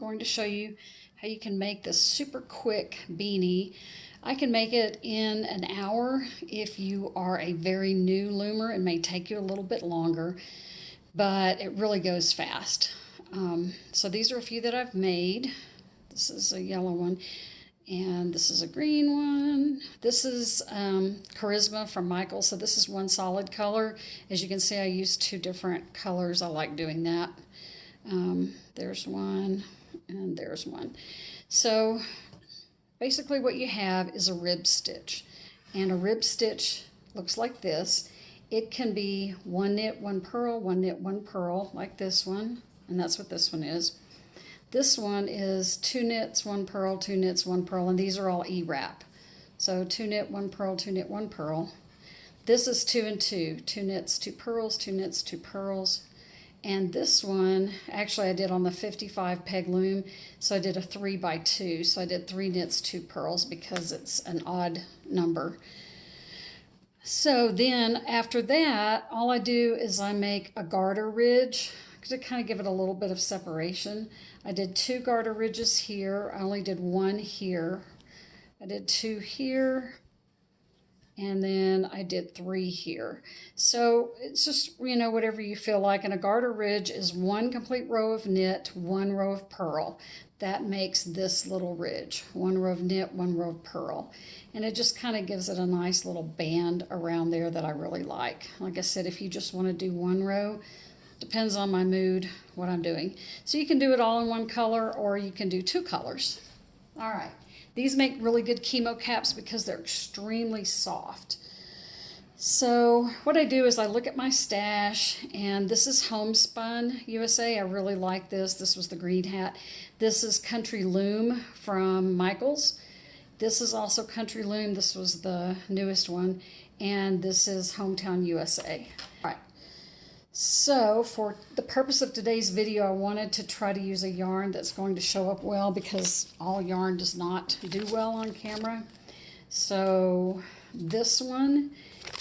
going to show you how you can make this super quick beanie. I can make it in an hour if you are a very new loomer. It may take you a little bit longer, but it really goes fast. So these are a few that I've made. This is a yellow one, and this is a green one. This is Charisma from Michael. So this is one solid color. As you can see, I used two different colors. I like doing that. There's one, and there's one. So basically what you have is a rib stitch, and a rib stitch looks like this. It can be one knit, one purl, one knit, one purl, like this one, and that's what this one is. This one is two knits, one purl, two knits, one purl, and these are all E-wrap. So two knit, one purl, two knit, one purl. This is 2 and 2, two knits, two purls, two knits, two purls. And this one, actually I did on the 55 peg loom, so I did a 3 by 2. So I did 3 knits, 2 purls because it's an odd number. So then after that, all I do is I make a garter ridge to kind of give it a little bit of separation. I did 2 garter ridges here. I only did 1 here. I did 2 here. And then I did 3 here. So it's just, you know, whatever you feel like. And a garter ridge is 1 complete row of knit, 1 row of purl. That makes this little ridge. 1 row of knit, 1 row of purl. And it just kind of gives it a nice little band around there that I really like. Like I said, if you just want to do 1 row, depends on my mood, what I'm doing. So you can do it all in 1 color, or you can do 2 colors. All right. These make really good chemo caps because they're extremely soft. So what I do is I look at my stash, and this is Homespun USA. I really like this. This was the green hat. This is Country Loom from Michael's. This is also Country Loom. This was the newest one. And this is Hometown USA. All right. So for the purpose of today's video, I wanted to try to use a yarn that's going to show up well, because all yarn does not do well on camera. So this one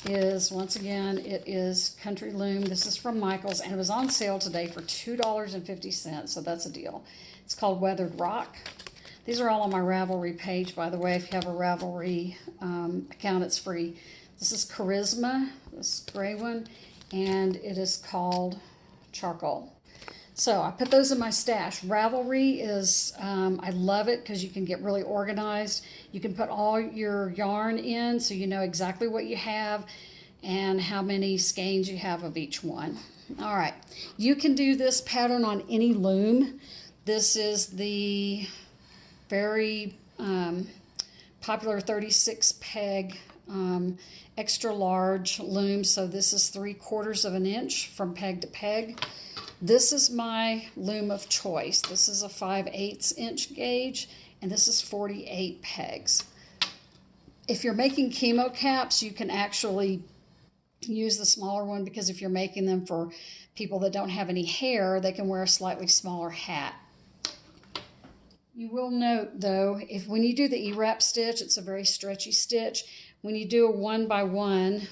is, once again, it is Country Loom. This is from Michael's, and it was on sale today for $2.50, so that's a deal. It's called Weathered Rock. These are all on my Ravelry page, by the way. If you have a Ravelry account, it's free. This is Charisma, this gray one, and it is called Charcoal. So I put those in my stash. Ravelry is, I love it because you can get really organized. You can put all your yarn in so you know exactly what you have and how many skeins you have of each one. All right, you can do this pattern on any loom. This is the very popular 36 peg extra large loom. So this is 3/4 of an inch from peg to peg. This is my loom of choice. This is a 5/8 inch gauge, and this is 48 pegs. If you're making chemo caps, you can actually use the smaller one, because if you're making them for people that don't have any hair, they can wear a slightly smaller hat. You will note though, when you do the E-wrap stitch, it's a very stretchy stitch. When you do a 1 by 1,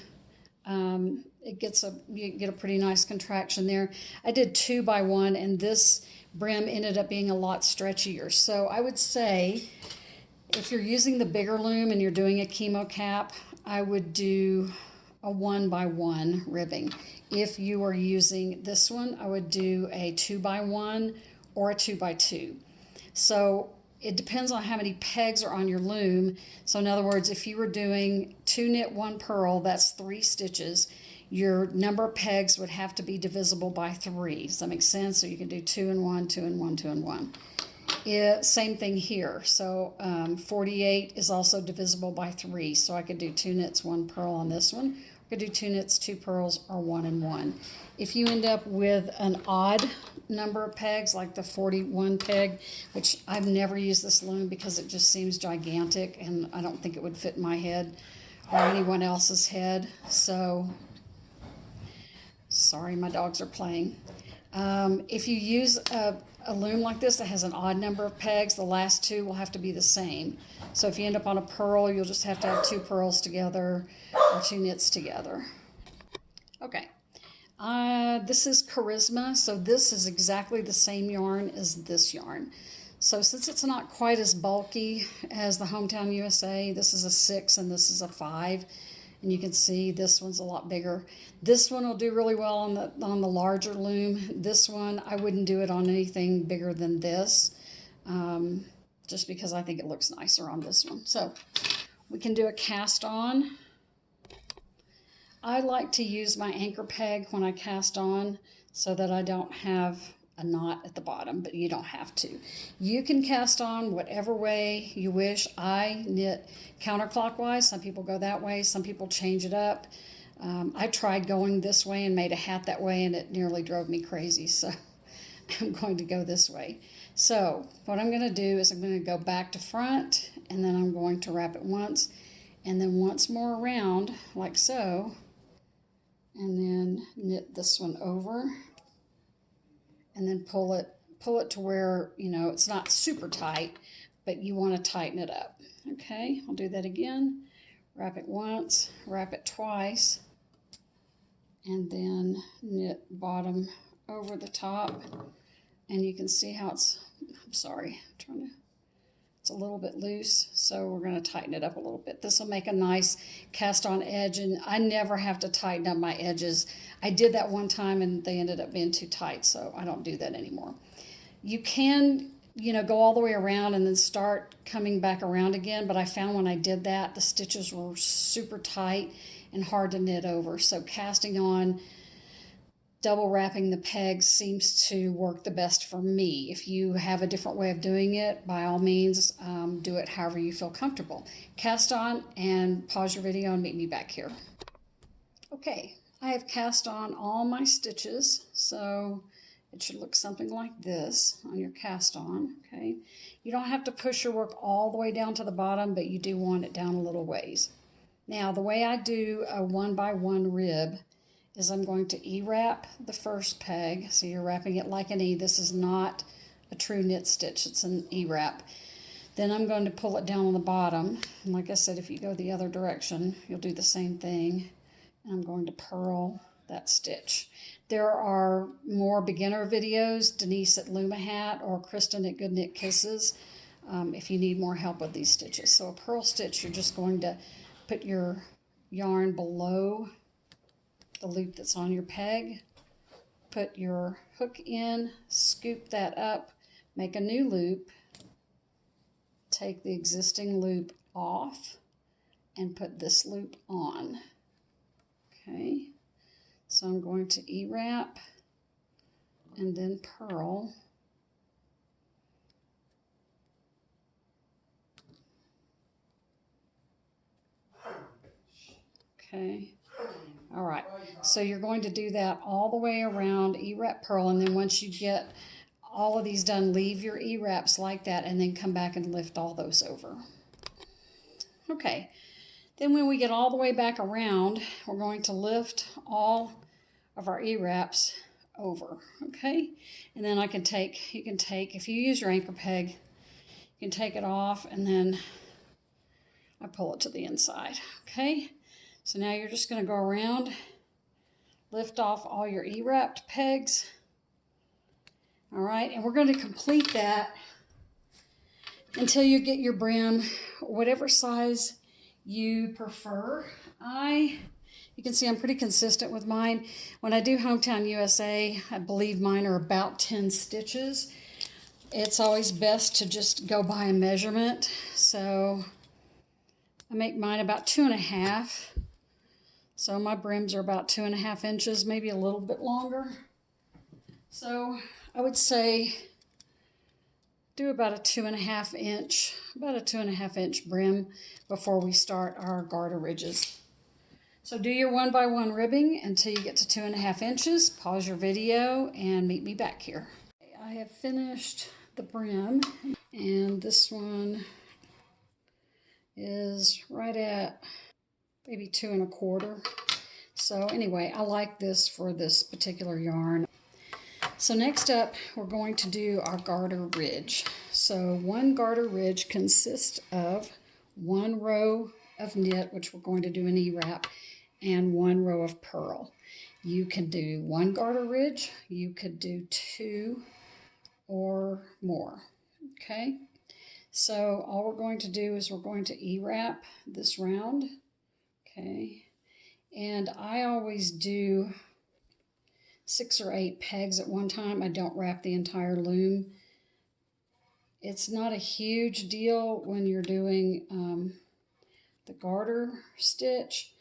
you get a pretty nice contraction there. I did 2 by 1, and this brim ended up being a lot stretchier. So I would say, if you're using the bigger loom and you're doing a chemo cap, I would do a 1 by 1 ribbing. If you are using this one, I would do a 2 by 1 or a 2 by 2. So it depends on how many pegs are on your loom. So in other words, if you were doing 2 knit, 1 purl, that's 3 stitches. Your number of pegs would have to be divisible by 3. Does that make sense? So you can do 2 and 1, 2 and 1, 2 and 1. Same thing here. So 48 is also divisible by 3. So I could do 2 knits, 1 purl on this one. I could do 2 knits, 2 purls, or 1 and 1. If you end up with an odd number of pegs, like the 41 peg, which I've never used this loom because it just seems gigantic, and I don't think it would fit my head or anyone else's head. So, sorry, my dogs are playing. If you use a loom like this that has an odd number of pegs, the last 2 will have to be the same. So if you end up on a purl, you'll just have to have 2 purls together or 2 knits together. Okay. This is Charisma, so this is exactly the same yarn as this yarn. So since it's not quite as bulky as the Hometown USA, this is a 6 and this is a 5. And you can see this one's a lot bigger. This one will do really well on the larger loom. This one, I wouldn't do it on anything bigger than this, just because I think it looks nicer on this one. So we can do a cast on. I like to use my anchor peg when I cast on so that I don't have a knot at the bottom, but you don't have to. You can cast on whatever way you wish. I knit counterclockwise. Some people go that way. Some people change it up. I tried going this way and made a hat that way, and it nearly drove me crazy, so I'm going to go this way. So what I'm going to do is I'm going to go back to front, and then I'm going to wrap it once, and then once more around, like so, and then knit this one over, and then pull it to where, you know, it's not super tight, but you want to tighten it up. Okay, I'll do that again. Wrap it once, wrap it twice, and then knit bottom over the top. And you can see how it's, I'm sorry, it's a little bit loose, so we're going to tighten it up a little bit. This will make a nice cast on edge, and I never have to tighten up my edges. I did that one time and they ended up being too tight, so I don't do that anymore. You can, you know, go all the way around and then start coming back around again, but I found when I did that, the stitches were super tight and hard to knit over. So casting on, double wrapping the pegs seems to work the best for me. If you have a different way of doing it, by all means, do it however you feel comfortable. Cast on and pause your video and meet me back here. Okay, I have cast on all my stitches, so it should look something like this on your cast on. Okay, you don't have to push your work all the way down to the bottom, but you do want it down a little ways. Now, the way I do a 1x1 rib is I'm going to E-wrap the first peg. So you're wrapping it like an E. This is not a true knit stitch, it's an E-wrap. Then I'm going to pull it down on the bottom. And like I said, if you go the other direction, you'll do the same thing. And I'm going to purl that stitch. There are more beginner videos, Denise at Loom a Hat or Kristen at Good Knit Kisses, if you need more help with these stitches. So a purl stitch, you're just going to put your yarn below the loop that's on your peg, put your hook in, scoop that up, make a new loop, take the existing loop off, and put this loop on. Okay, so I'm going to E-wrap and then purl. Okay. All right, so you're going to do that all the way around, E-wrap, purl, and then once you get all of these done, leave your E-wraps like that and then come back and lift all those over. Okay, then when we get all the way back around, we're going to lift all of our E-wraps over, okay? And then you can take, if you use your anchor peg, you can take it off and then I pull it to the inside, okay? So now you're just going to go around, lift off all your E-wrapped pegs. All right, and we're going to complete that until you get your brim, whatever size you prefer. You can see I'm pretty consistent with mine. When I do Hometown USA, I believe mine are about 10 stitches. It's always best to just go by a measurement. So I make mine about 2.5. So my brims are about 2.5 inches, maybe a little bit longer. So I would say do about a 2.5 inch brim before we start our garter ridges. So do your 1x1 ribbing until you get to 2.5 inches. Pause your video and meet me back here. I have finished the brim, and this one is right at maybe 2.25. So anyway, I like this for this particular yarn. So next up, we're going to do our garter ridge. So one garter ridge consists of one row of knit, which we're going to do an E-wrap, and one row of purl. You can do one garter ridge, you could do 2 or more. Okay, so all we're going to do is we're going to E-wrap this round. Okay, and I always do 6 or 8 pegs at one time. I don't wrap the entire loom. It's not a huge deal when you're doing the garter stitch,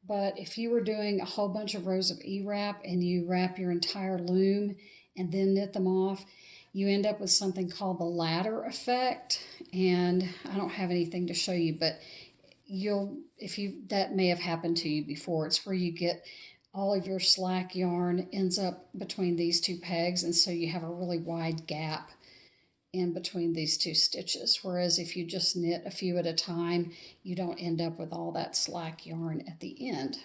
but if you were doing a whole bunch of rows of E-wrap and you wrap your entire loom and then knit them off, you end up with something called the ladder effect. And I don't have anything to show you, but that may have happened to you before. It's where you get all of your slack yarn ends up between these two pegs, and so you have a really wide gap in between these two stitches. Whereas if you just knit a few at a time, you don't end up with all that slack yarn at the end.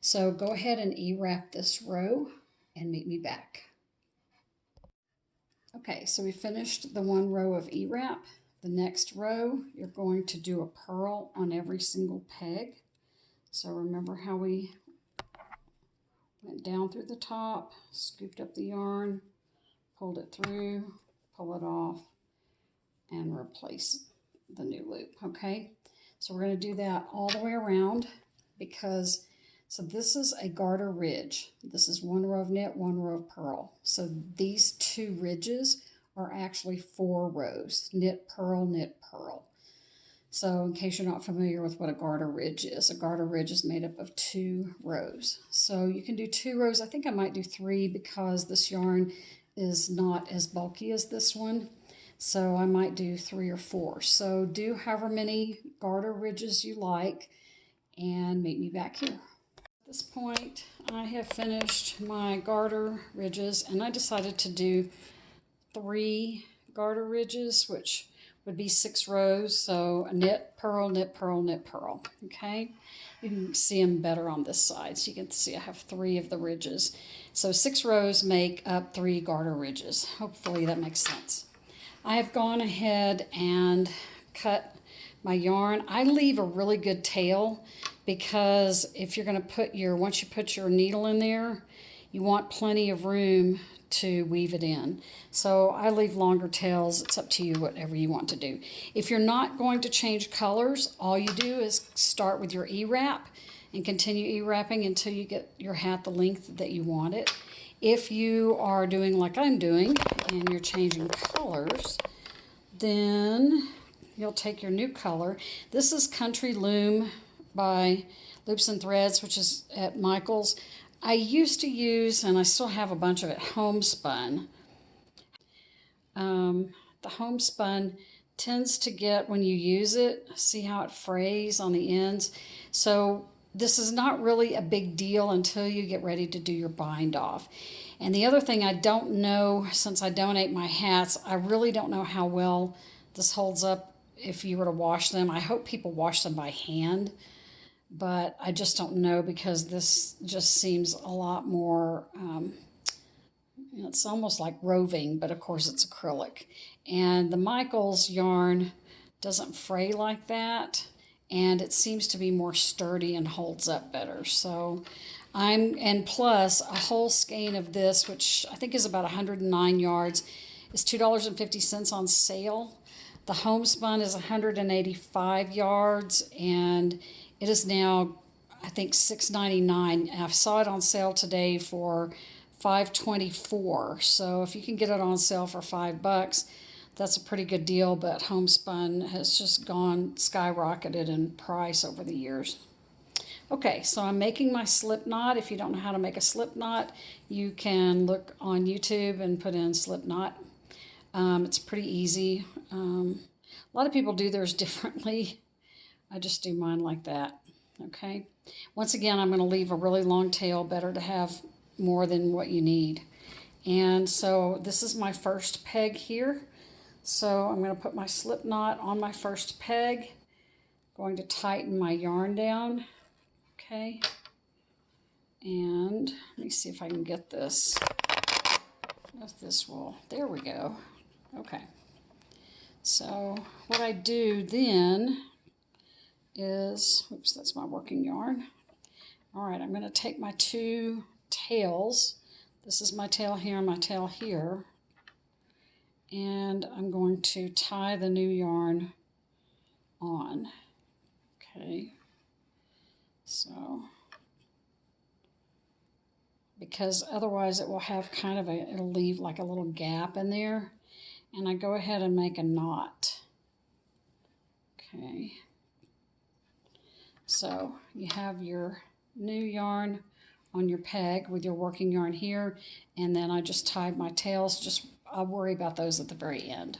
So go ahead and E-wrap this row and meet me back. Okay, so we finished the one row of E-wrap. The next row, you're going to do a purl on every single peg. So remember how we went down through the top, scooped up the yarn, pulled it through, pull it off, and replace the new loop. Okay, so we're going to do that all the way around because this is a garter ridge. This is one row of knit, one row of purl. So these two ridges are actually 4 rows: knit, purl. So in case you're not familiar with what a garter ridge is made up of 2 rows. So you can do 2 rows. I think I might do 3 because this yarn is not as bulky as this one. So I might do 3 or 4. So do however many garter ridges you like and meet me back here. At this point, I have finished my garter ridges, and I decided to do 3 garter ridges, which would be 6 rows. So a knit, purl, knit, purl, knit, purl. Okay, you can see them better on this side. So you can see I have 3 of the ridges. So 6 rows make up 3 garter ridges. Hopefully that makes sense. I have gone ahead and cut my yarn. I leave a really good tail because if you're going to put once you put your needle in there, you want plenty of room to weave it in. So I leave longer tails. It's up to you, whatever you want to do. If you're not going to change colors, all you do is start with your E-wrap and continue E-wrapping until you get your hat the length that you want it. If you are doing like I'm doing and you're changing colors, then you'll take your new color. This is Country Loom by Loops and Threads, which is at Michael's. I used to use, and I still have a bunch of it, homespun. The homespun tends to get, when you use it, see how it frays on the ends. So this is not really a big deal until you get ready to do your bind off. And the other thing I don't know, since I donate my hats, I really don't know how well this holds up if you were to wash them. I hope people wash them by hand, but I just don't know because this just seems a lot more, it's almost like roving, but of course it's acrylic. And the Michael's yarn doesn't fray like that, and it seems to be more sturdy and holds up better. So and plus a whole skein of this, which I think is about 109 yards, is $2.50 on sale. The homespun is 185 yards, and it is now, I think, $6.99. I saw it on sale today for $5.24. So if you can get it on sale for $5, that's a pretty good deal. But homespun has just gone skyrocketed in price over the years. Okay, so I'm making my slip knot. If you don't know how to make a slip knot, you can look on YouTube and put in slip knot. It's pretty easy. A lot of people do theirs differently. I just do mine like that. Okay. Once again, I'm going to leave a really long tail. Better to have more than what you need. And so this is my first peg here. So I'm going to put my slip knot on my first peg. Going to tighten my yarn down. Okay. And let me see if I can get this. If this will, there we go. Okay. So what I do then is, oops, that's my working yarn. All right, I'm going to take my 2 tails. This is my tail here and my tail here. and I'm going to tie the new yarn on. Okay, so because otherwise it will have kind of it'll leave like a little gap in there, and I go ahead and make a knot. Okay, so you have your new yarn on your peg with your working yarn here, and then I just tied my tails. I'll worry about those at the very end.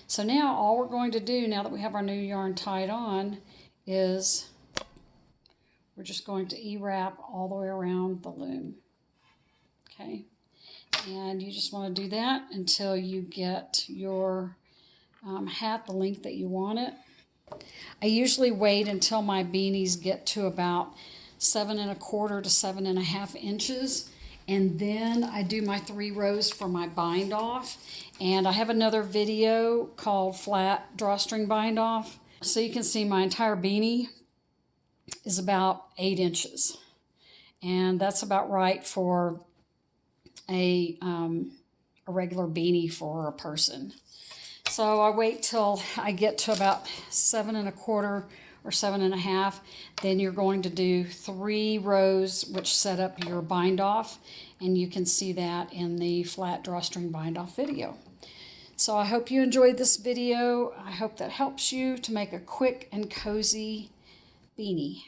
So now all we're going to do, now that we have our new yarn tied on, is we're just going to E-wrap all the way around the loom. Okay, and you just want to do that until you get your hat the length that you want it. I usually wait until my beanies get to about 7 1/4 to 7 1/2 inches, and then I do my 3 rows for my bind off. And I have another video called flat drawstring bind off, so you can see my entire beanie is about 8 inches, and that's about right for a regular beanie for a person. So I wait till I get to about 7 1/4 or 7 1/2. Then you're going to do 3 rows, which set up your bind off, and you can see that in the flat drawstring bind off video. So I hope you enjoyed this video. I hope that helps you to make a quick and cozy beanie.